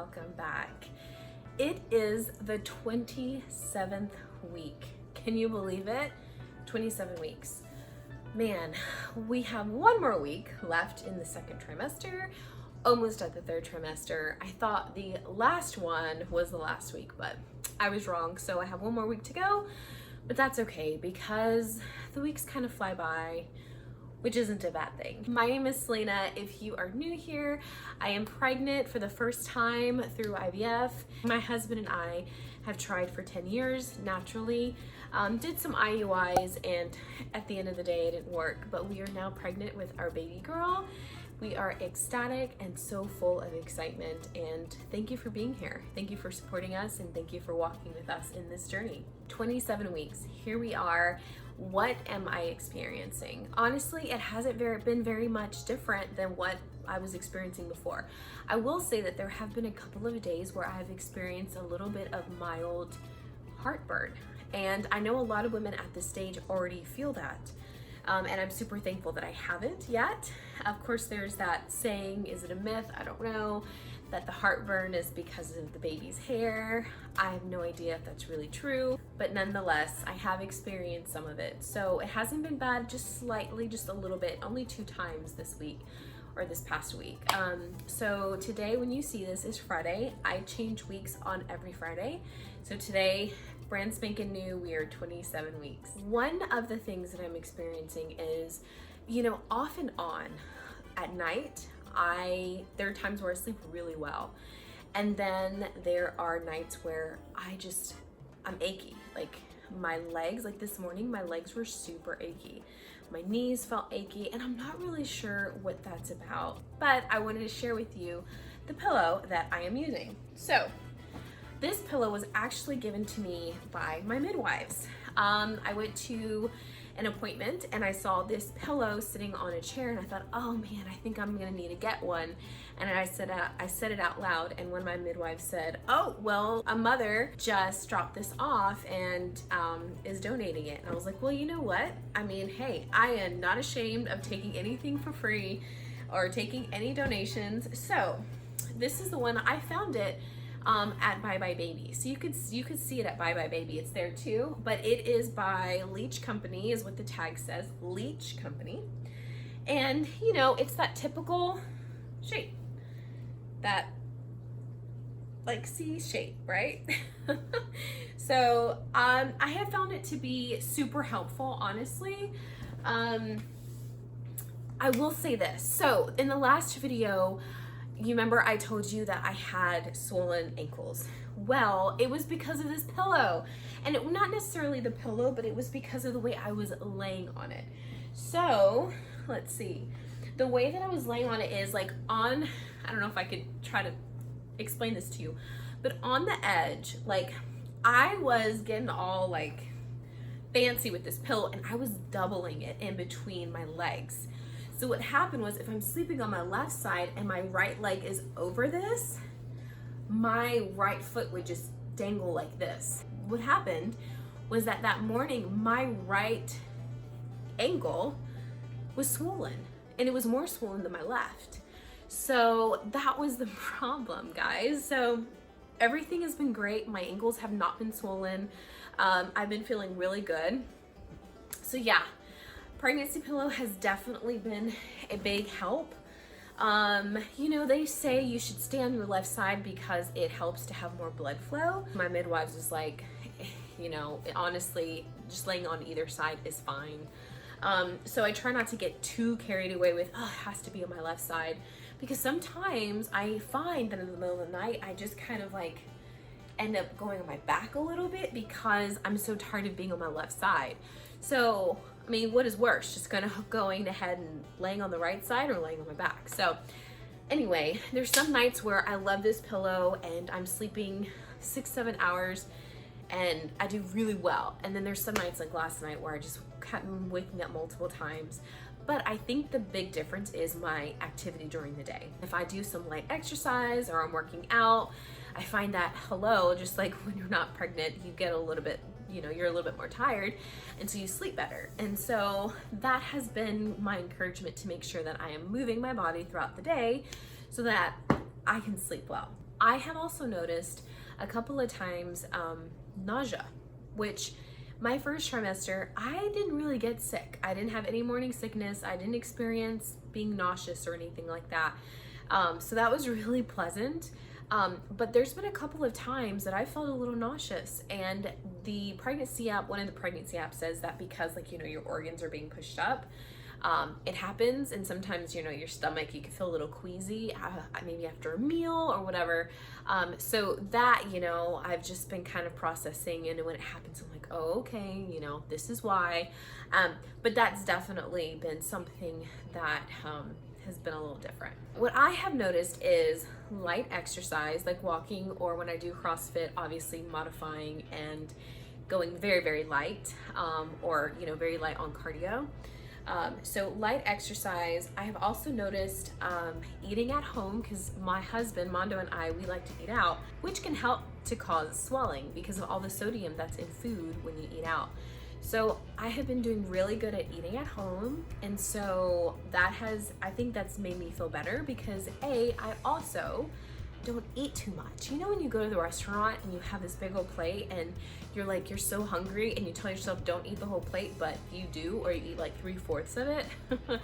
welcome back. It is the 27th week. Can you believe it? 27 weeks. Man, we have one more week left in the second trimester, almost at the third trimester. I thought the last one was the last week, but I was wrong. So I have one more week to go, but that's okay because the weeks kind of fly by, which isn't a bad thing. My name is Salina. If you are new here, I am pregnant for the first time through IVF. My husband and I have tried for 10 years naturally, did some IUIs, and at the end of the day it didn't work, but we are now pregnant with our baby girl. We are ecstatic and so full of excitement, and thank you for being here. Thank you for supporting us, and thank you for walking with us in this journey. 27 weeks, here we are. What am I experiencing? Honestly, it hasn't been very much different than what I was experiencing before. I will say that there have been a couple of days where I've experienced a little bit of mild heartburn, and I know a lot of women at this stage already feel that. And I'm super thankful that I haven't yet. Of course, there's that saying, is it a myth? I don't know, that the heartburn is because of the baby's hair. I have no idea if that's really true, but nonetheless, I have experienced some of it. So it hasn't been bad, just slightly, just a little bit, only 2 times this week or this past week. So today, when you see this, is Friday. I change weeks on every Friday. So today, brand spanking new, we are 27 weeks. One of the things that I'm experiencing is, off and on at night, there are times where I sleep really well. And then there are nights where I'm achy. Like my legs, like this morning, my legs were super achy. My knees felt achy, and I'm not really sure what that's about, but I wanted to share with you the pillow that I am using. So this pillow was actually given to me by my midwives. I went to an appointment and I saw this pillow sitting on a chair, and I thought, oh man, I think I'm gonna need to get one. And I said it out loud, and one of my midwives said, oh, well, a mother just dropped this off and is donating it. And I was like, well, you know what? I mean, hey, I am not ashamed of taking anything for free or taking any donations. So this is the one. I found it at Bye Bye Baby. So you could see it at Bye Bye Baby. It's there too, but it is by Leech Company is what the tag says, Leech Company. And it's that typical shape, that like C shape, right? So I have found it to be super helpful, honestly. I will say this. So in the last video, you remember I told you that I had swollen ankles. Well, it was because of this pillow, and not necessarily the pillow, but it was because of the way I was laying on it. So let's see, the way that I was laying on it is like I don't know if I could try to explain this to you, but on the edge, like I was getting all like fancy with this pillow, and I was doubling it in between my legs. So what happened was, if I'm sleeping on my left side and my right leg is over this, my right foot would just dangle like this. What happened was that morning, my right ankle was swollen, and it was more swollen than my left. So that was the problem, guys. So everything has been great. My ankles have not been swollen. I've been feeling really good. So yeah. Pregnancy pillow has definitely been a big help. They say you should stay on your left side because it helps to have more blood flow. My midwives was like, honestly, just laying on either side is fine. So I try not to get too carried away with, oh, it has to be on my left side, because sometimes I find that in the middle of the night, I just kind of like end up going on my back a little bit because I'm so tired of being on my left side. So I mean, what is worse? Just going ahead and laying on the right side or laying on my back? So anyway, there's some nights where I love this pillow and I'm sleeping 6-7 hours and I do really well. And then there's some nights like last night where I just kept waking up multiple times. But I think the big difference is my activity during the day. If I do some light exercise or I'm working out, I find that, just like when you're not pregnant, you get a little bit, you're a little bit more tired, and so you sleep better. And so that has been my encouragement, to make sure that I am moving my body throughout the day so that I can sleep well. I have also noticed a couple of times nausea, which my first trimester, I didn't really get sick. I didn't have any morning sickness. I didn't experience being nauseous or anything like that. So that was really pleasant. But there's been a couple of times that I felt a little nauseous, and the pregnancy app, one of the pregnancy apps says that because, like, you know, your organs are being pushed up, it happens. And sometimes, you know, your stomach, you can feel a little queasy, maybe after a meal or whatever. So that, you know, I've just been kind of processing, and when it happens, I'm like, oh, okay, you know, this is why. But that's definitely been something that, has been a little different. What I have noticed is light exercise, like walking, or when I do CrossFit, obviously modifying and going very, very light, or, you know, very light on cardio. So light exercise. I have also noticed eating at home, because my husband, Mondo, and I, we like to eat out, which can help to cause swelling because of all the sodium that's in food when you eat out. So I have been doing really good at eating at home, and so that has, I think that's made me feel better, because I also don't eat too much. You know, when you go to the restaurant and you have this big old plate and you're like, you're so hungry and you tell yourself don't eat the whole plate, but you do, or you eat like 3/4 of it.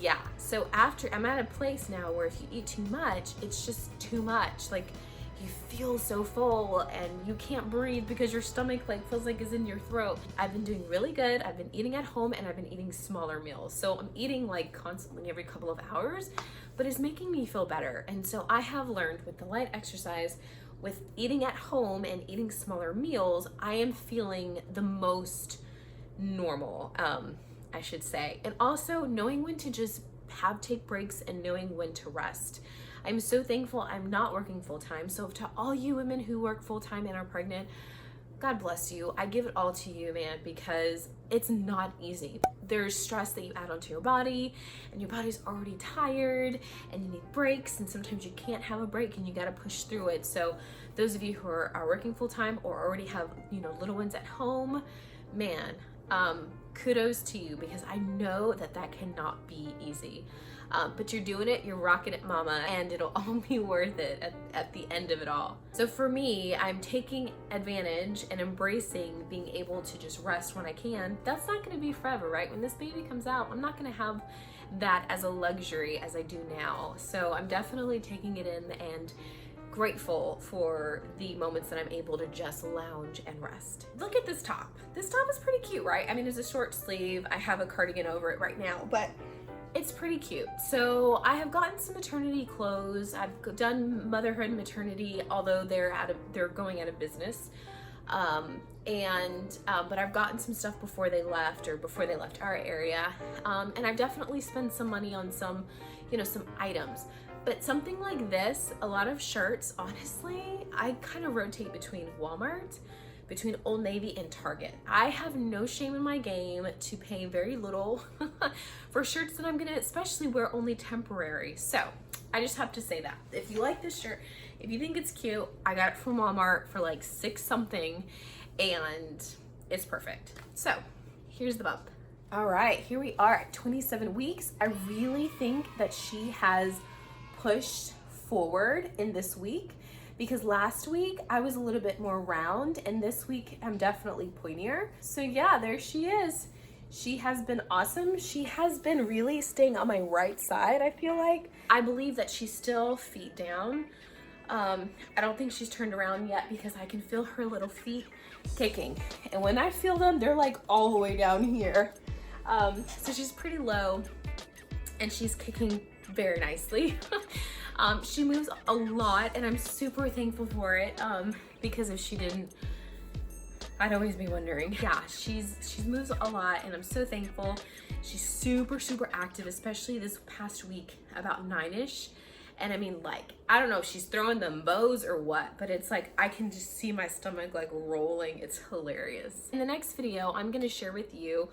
Yeah, so after, I'm at a place now where if you eat too much, it's just too much. Like, you feel so full and you can't breathe because your stomach like feels like it's in your throat. I've been doing really good. I've been eating at home, and I've been eating smaller meals. So I'm eating like constantly every couple of hours, but it's making me feel better. And so I have learned with the light exercise, with eating at home and eating smaller meals, I am feeling the most normal, I should say. And also knowing when to just take breaks and knowing when to rest. I'm so thankful I'm not working full-time. So to all you women who work full-time and are pregnant, God bless you. I give it all to you, man, because it's not easy. There's stress that you add onto your body, and your body's already tired, and you need breaks, and sometimes you can't have a break and you gotta push through it. So those of you who are working full-time or already have, you know, little ones at home, man, kudos to you, because I know that that cannot be easy. But you're doing it, you're rocking it, mama, and it'll all be worth it at the end of it all. So for me, I'm taking advantage and embracing being able to just rest when I can. That's not gonna be forever, right? When this baby comes out, I'm not gonna have that as a luxury as I do now. So I'm definitely taking it in and grateful for the moments that I'm able to just lounge and rest. Look at this top. This top is pretty cute, right? I mean, it's a short sleeve. I have a cardigan over it right now, but it's pretty cute. So I have gotten some maternity clothes. I've done motherhood and maternity, although they're going out of business. But I've gotten some stuff before they left our area. And I've definitely spent some money on some, you know, some items. But something like this, a lot of shirts, honestly, I kind of rotate between Walmart, between Old Navy, and Target. I have no shame in my game to pay very little for shirts that I'm gonna especially wear only temporary. So I just have to say that. If you like this shirt, if you think it's cute, I got it from Walmart for like $6 something, and it's perfect. So here's the bump. All right, here we are at 27 weeks. I really think that she has pushed forward in this week, because last week I was a little bit more round, and this week I'm definitely pointier. So yeah, there she is. She has been awesome. She has been really staying on my right side, I feel like. I believe that she's still feet down. I don't think she's turned around yet, because I can feel her little feet kicking. And when I feel them, they're like all the way down here. So she's pretty low, and she's kicking very nicely. She moves a lot, and I'm super thankful for it, because if she didn't, I'd always be wondering. Yeah, she moves a lot, and I'm so thankful. She's super, super active, especially this past week, about 9-ish. And I mean, like, I don't know if she's throwing them bows or what, but it's like, I can just see my stomach like rolling. It's hilarious. In the next video, I'm gonna share with you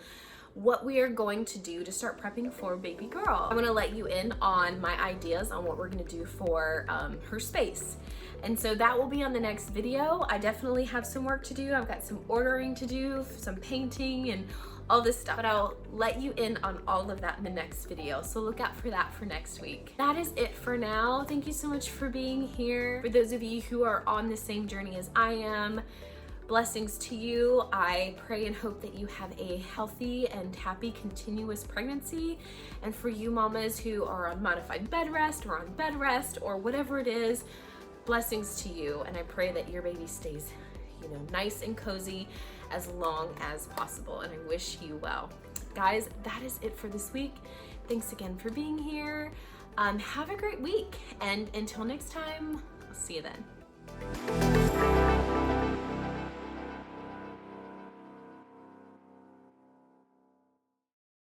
what we are going to do to start prepping for baby girl. I'm gonna let you in on my ideas on what we're gonna do for her space. And so that will be on the next video. I definitely have some work to do. I've got some ordering to do, some painting, and all this stuff. But I'll let you in on all of that in the next video, so look out for that for next week. That is it for now. Thank you so much for being here. For those of you who are on the same journey as I am, blessings to you. I pray and hope that you have a healthy and happy continuous pregnancy. And for you mamas who are on modified bed rest or on bed rest or whatever it is, blessings to you. And I pray that your baby stays, nice and cozy as long as possible. And I wish you well. Guys, that is it for this week. Thanks again for being here. Have a great week. And until next time, I'll see you then.